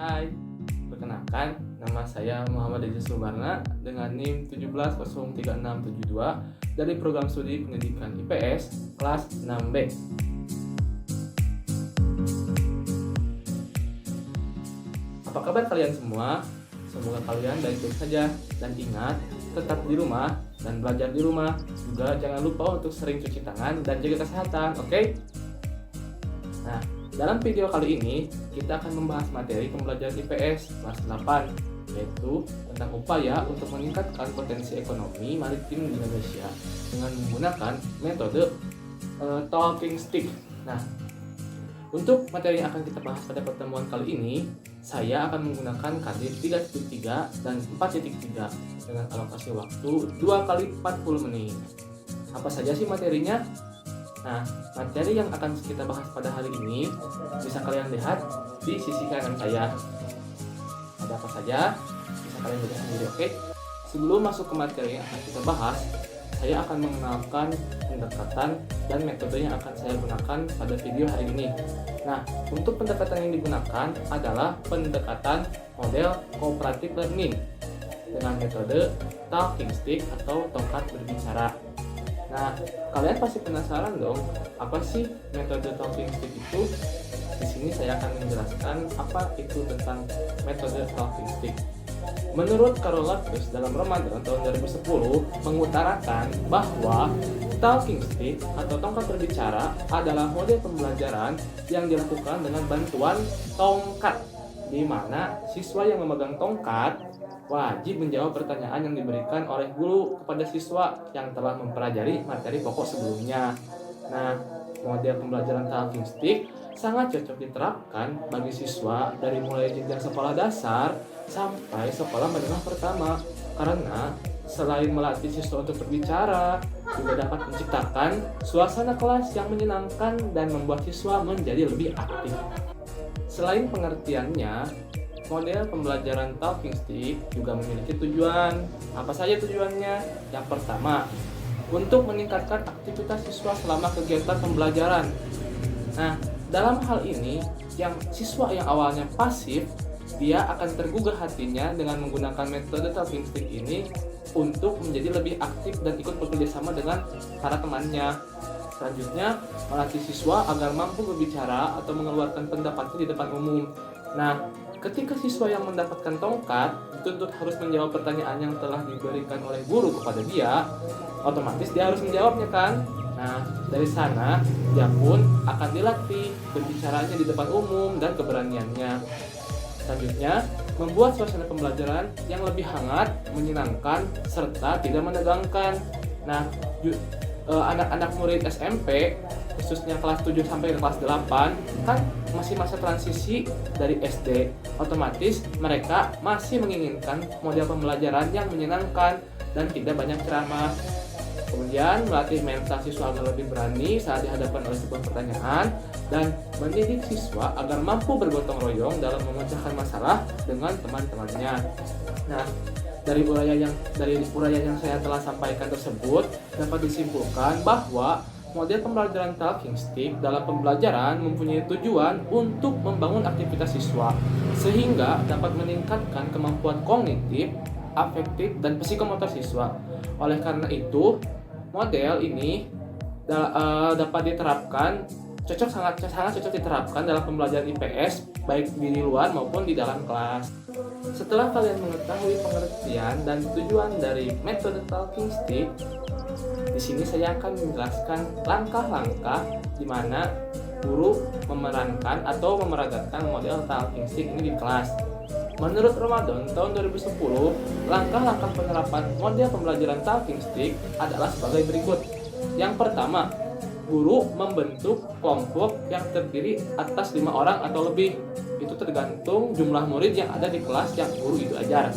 Hai, perkenalkan nama saya Muhammad Edi Subarna dengan NIM 170367 dari Program Studi Pendidikan IPS kelas 6B. Apa kabar kalian semua? Semoga kalian baik-baik saja dan ingat tetap di rumah dan belajar di rumah. Juga jangan lupa untuk sering cuci tangan dan jaga kesehatan, oke? Nah, dalam video kali ini kita akan membahas materi pembelajaran IPS kelas 8, yaitu tentang upaya untuk meningkatkan potensi ekonomi maritim di Indonesia dengan menggunakan metode talking stick. Nah, untuk materi yang akan kita bahas pada pertemuan kali ini, saya akan menggunakan kredit 3.3 dan 4.3 dengan alokasi waktu 2 kali 40 menit. Apa saja sih materinya? Nah, materi yang akan kita bahas pada hari ini bisa kalian lihat di sisi kanan saya. Ada apa saja? Bisa kalian lihat sendiri, oke? Sebelum masuk ke materi yang akan kita bahas, saya akan mengenalkan pendekatan dan metode yang akan saya gunakan pada video hari ini. Nah, untuk pendekatan yang digunakan adalah pendekatan model cooperative learning dengan metode talking stick atau tongkat berbicara. Nah, kalian pasti penasaran dong, apa sih metode talking stick itu? Di sini saya akan menjelaskan apa itu tentang metode talking stick. Menurut Karl Lathus dalam Ramadan tahun 2010 mengutarakan bahwa talking stick atau tongkat berbicara adalah model pembelajaran yang dilakukan dengan bantuan tongkat, di mana siswa yang memegang tongkat wajib menjawab pertanyaan yang diberikan oleh guru kepada siswa yang telah mempelajari materi pokok sebelumnya. Nah, model pembelajaran talking stick sangat cocok diterapkan bagi siswa dari mulai jenjang sekolah dasar sampai sekolah menengah pertama, karena selain melatih siswa untuk berbicara, juga dapat menciptakan suasana kelas yang menyenangkan dan membuat siswa menjadi lebih aktif. Selain pengertiannya, model pembelajaran talking stick juga memiliki tujuan. Apa saja tujuannya? Yang pertama, untuk meningkatkan aktivitas siswa selama kegiatan pembelajaran. Nah, dalam hal ini, yang siswa yang awalnya pasif, dia akan tergugah hatinya dengan menggunakan metode talking stick ini untuk menjadi lebih aktif dan ikut bekerja sama dengan para temannya. Selanjutnya, melatih siswa agar mampu berbicara atau mengeluarkan pendapatnya di depan umum. Nah, ketika siswa yang mendapatkan tongkat dituntut harus menjawab pertanyaan yang telah diberikan oleh guru kepada dia, otomatis dia harus menjawabnya kan? Nah, dari sana dia pun akan dilatih berbicaranya di depan umum dan keberaniannya. Selanjutnya, membuat suasana pembelajaran yang lebih hangat, menyenangkan, serta tidak menegangkan. Nah, anak-anak murid SMP, khususnya kelas 7 sampai kelas 8, kan masih masa transisi dari SD. Otomatis mereka masih menginginkan model pembelajaran yang menyenangkan dan tidak banyak ceramah. Kemudian melatih mental siswa agar lebih berani saat dihadapkan oleh sebuah pertanyaan, dan mendidik siswa agar mampu bergotong royong dalam memecahkan masalah dengan teman-temannya. Nah, dari uraian yang saya telah sampaikan tersebut dapat disimpulkan bahwa model pembelajaran talking stick dalam pembelajaran mempunyai tujuan untuk membangun aktivitas siswa sehingga dapat meningkatkan kemampuan kognitif, afektif, dan psikomotor siswa. Oleh karena itu, model ini dapat diterapkan sangat cocok diterapkan dalam pembelajaran IPS baik di luar maupun di dalam kelas. Setelah kalian mengetahui pengertian dan tujuan dari metode talking stick, di sini saya akan menjelaskan langkah-langkah di mana guru memerankan atau memeragakan model talking stick ini di kelas. Menurut Ramadan tahun 2010, langkah-langkah penerapan model pembelajaran talking stick adalah sebagai berikut. Yang pertama, guru membentuk kelompok yang terdiri atas 5 orang atau lebih. Itu tergantung jumlah murid yang ada di kelas yang guru itu ajar.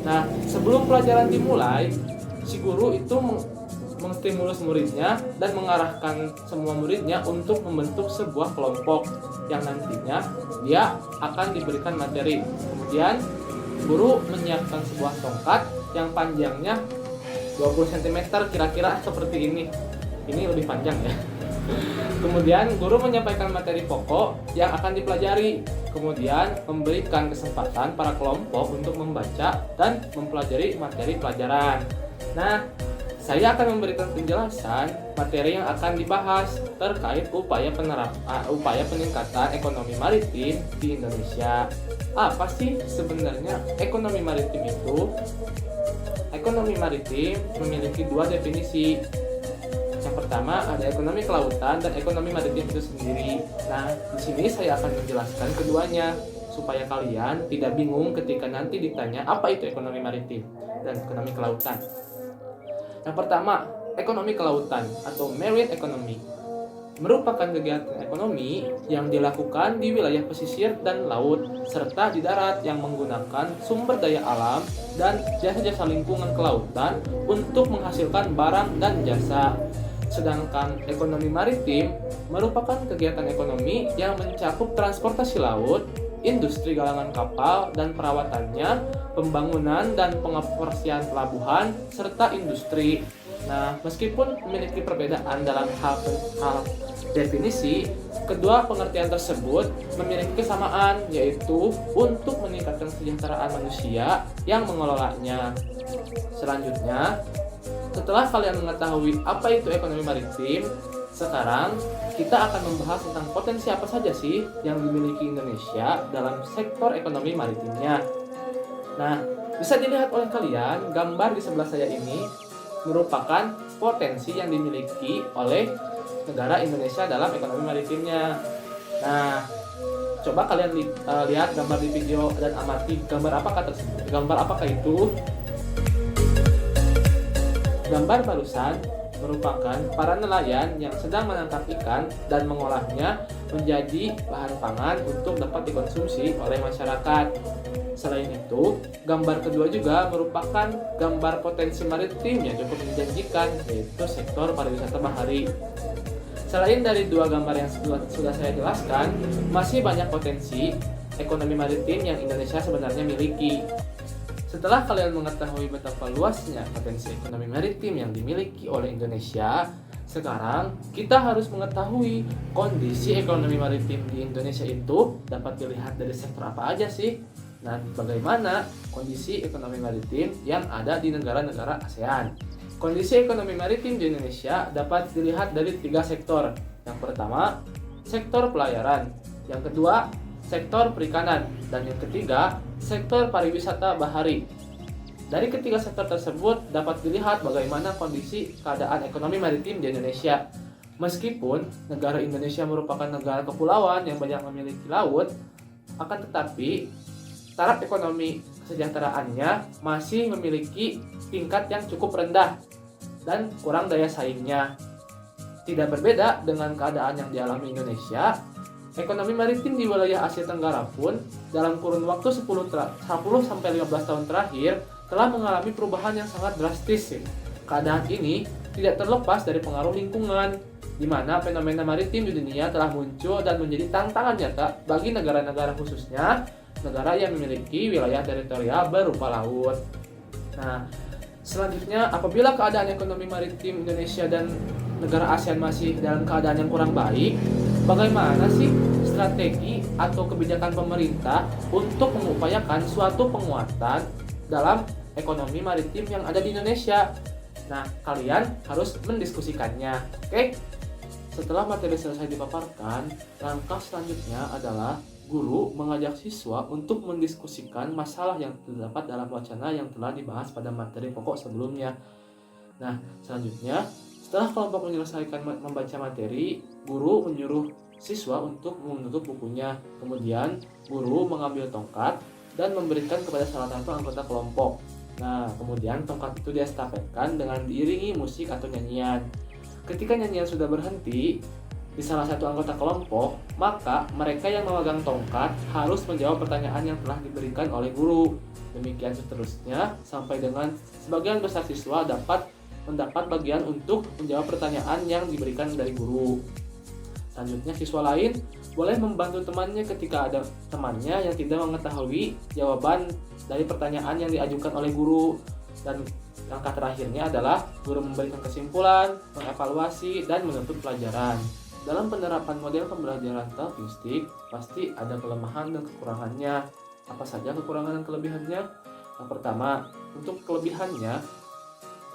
Nah, sebelum pelajaran dimulai, si guru itu menstimulus muridnya dan mengarahkan semua muridnya untuk membentuk sebuah kelompok yang nantinya dia akan diberikan materi. Kemudian guru menyiapkan sebuah tongkat yang panjangnya 20 cm kira-kira seperti ini. Ini lebih panjang ya. Kemudian guru menyampaikan materi pokok yang akan dipelajari. Kemudian memberikan kesempatan para kelompok untuk membaca dan mempelajari materi pelajaran. Nah, saya akan memberikan penjelasan materi yang akan dibahas terkait upaya peningkatan ekonomi maritim di Indonesia. Apa sih sebenarnya ekonomi maritim itu? Ekonomi maritim memiliki dua definisi. Yang pertama ada ekonomi kelautan dan ekonomi maritim itu sendiri. Nah, di sini saya akan menjelaskan keduanya supaya kalian tidak bingung ketika nanti ditanya apa itu ekonomi maritim dan ekonomi kelautan. Yang pertama, ekonomi kelautan atau marine economy merupakan kegiatan ekonomi yang dilakukan di wilayah pesisir dan laut serta di darat yang menggunakan sumber daya alam dan jasa-jasa lingkungan kelautan untuk menghasilkan barang dan jasa. Sedangkan ekonomi maritim merupakan kegiatan ekonomi yang mencakup transportasi laut, industri galangan kapal dan perawatannya, pembangunan dan pengoperasian pelabuhan, serta industri. Nah, meskipun memiliki perbedaan dalam hal definisi, kedua pengertian tersebut memiliki kesamaan, yaitu untuk meningkatkan kesejahteraan manusia yang mengelolanya. Selanjutnya, setelah kalian mengetahui apa itu ekonomi maritim, sekarang kita akan membahas tentang potensi apa saja sih yang dimiliki Indonesia dalam sektor ekonomi maritimnya. Nah, bisa dilihat oleh kalian, gambar di sebelah saya ini merupakan potensi yang dimiliki oleh negara Indonesia dalam ekonomi maritimnya. Nah, coba kalian lihat gambar di video dan amati gambar apakah itu? Gambar barusan merupakan para nelayan yang sedang menangkap ikan dan mengolahnya menjadi bahan pangan untuk dapat dikonsumsi oleh masyarakat. Selain itu, gambar kedua juga merupakan gambar potensi maritim yang cukup menjanjikan, yaitu sektor pariwisata bahari. Selain dari dua gambar yang sudah saya jelaskan, masih banyak potensi ekonomi maritim yang Indonesia sebenarnya miliki. Setelah kalian mengetahui betapa luasnya potensi ekonomi maritim yang dimiliki oleh Indonesia, sekarang kita harus mengetahui kondisi ekonomi maritim di Indonesia itu dapat dilihat dari sektor apa aja sih? Nah, bagaimana kondisi ekonomi maritim yang ada di negara-negara ASEAN? Kondisi ekonomi maritim di Indonesia dapat dilihat dari 3 sektor. Yang pertama, sektor pelayaran. Yang kedua, sektor perikanan, dan yang ketiga, sektor pariwisata bahari. Dari ketiga sektor tersebut dapat dilihat bagaimana kondisi keadaan ekonomi maritim di Indonesia. Meskipun negara Indonesia merupakan negara kepulauan yang banyak memiliki laut, akan tetapi taraf ekonomi kesejahteraannya masih memiliki tingkat yang cukup rendah dan kurang daya saingnya. Tidak berbeda dengan keadaan yang dialami Indonesia, ekonomi maritim di wilayah Asia Tenggara pun dalam kurun waktu 10-15 tahun terakhir telah mengalami perubahan yang sangat drastis. Keadaan ini tidak terlepas dari pengaruh lingkungan, di mana fenomena maritim di dunia telah muncul dan menjadi tantangan nyata bagi negara-negara, khususnya negara yang memiliki wilayah teritorial berupa laut. Nah, selanjutnya, apabila keadaan ekonomi maritim Indonesia dan negara ASEAN masih dalam keadaan yang kurang baik, bagaimana sih strategi atau kebijakan pemerintah untuk mengupayakan suatu penguatan dalam ekonomi maritim yang ada di Indonesia? Nah, kalian harus mendiskusikannya. Oke? Setelah materi selesai dipaparkan, langkah selanjutnya adalah guru mengajak siswa untuk mendiskusikan masalah yang terdapat dalam wacana yang telah dibahas pada materi pokok sebelumnya. Nah, selanjutnya, setelah kelompok menyelesaikan membaca materi, guru menyuruh siswa untuk menutup bukunya. Kemudian, guru mengambil tongkat dan memberikan kepada salah satu anggota kelompok. Nah, kemudian tongkat itu diestafetkan dengan diiringi musik atau nyanyian. Ketika nyanyian sudah berhenti di salah satu anggota kelompok, maka mereka yang memegang tongkat harus menjawab pertanyaan yang telah diberikan oleh guru. Demikian seterusnya sampai dengan sebagian besar siswa dapat mendapat bagian untuk menjawab pertanyaan yang diberikan dari guru. Selanjutnya, siswa lain boleh membantu temannya ketika ada temannya yang tidak mengetahui jawaban dari pertanyaan yang diajukan oleh guru. Dan Langkah terakhirnya adalah guru memberikan kesimpulan, mengevaluasi, dan menutup pelajaran. Dalam penerapan model pembelajaran talking stick, pasti ada kelemahan dan kekurangannya. Apa saja kekurangan dan kelebihannya? Yang pertama, untuk kelebihannya,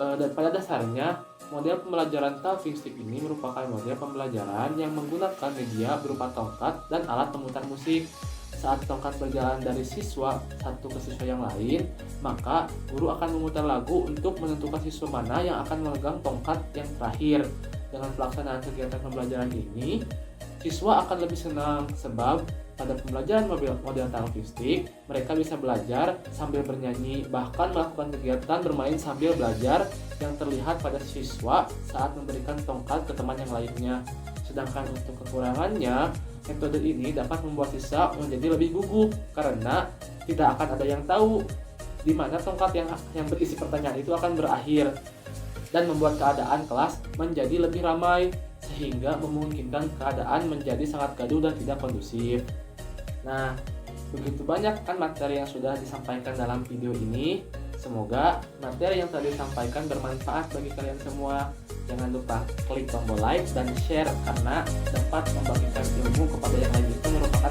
dan pada dasarnya, model pembelajaran talking stick ini merupakan model pembelajaran yang menggunakan media berupa tongkat dan alat pemutar musik. Saat tongkat berjalan dari siswa satu ke siswa yang lain, maka guru akan memutar lagu untuk menentukan siswa mana yang akan memegang tongkat yang terakhir. Dengan pelaksanaan kegiatan pembelajaran ini, siswa akan lebih senang sebab pada pembelajaran model talking stick, mereka bisa belajar sambil bernyanyi, bahkan melakukan kegiatan bermain sambil belajar yang terlihat pada siswa saat memberikan tongkat ke teman yang lainnya. Sedangkan untuk kekurangannya, metode ini dapat membuat siswa menjadi lebih gugup karena tidak akan ada yang tahu di mana tongkat yang berisi pertanyaan itu akan berakhir, dan membuat keadaan kelas menjadi lebih ramai sehingga memungkinkan keadaan menjadi sangat gaduh dan tidak kondusif. Nah, begitu banyak kan materi yang sudah disampaikan dalam video ini. Semoga materi yang tadi disampaikan bermanfaat bagi kalian semua. Jangan lupa klik tombol like dan share karena dapat membagikan ilmu kepada yang lain itu merupakan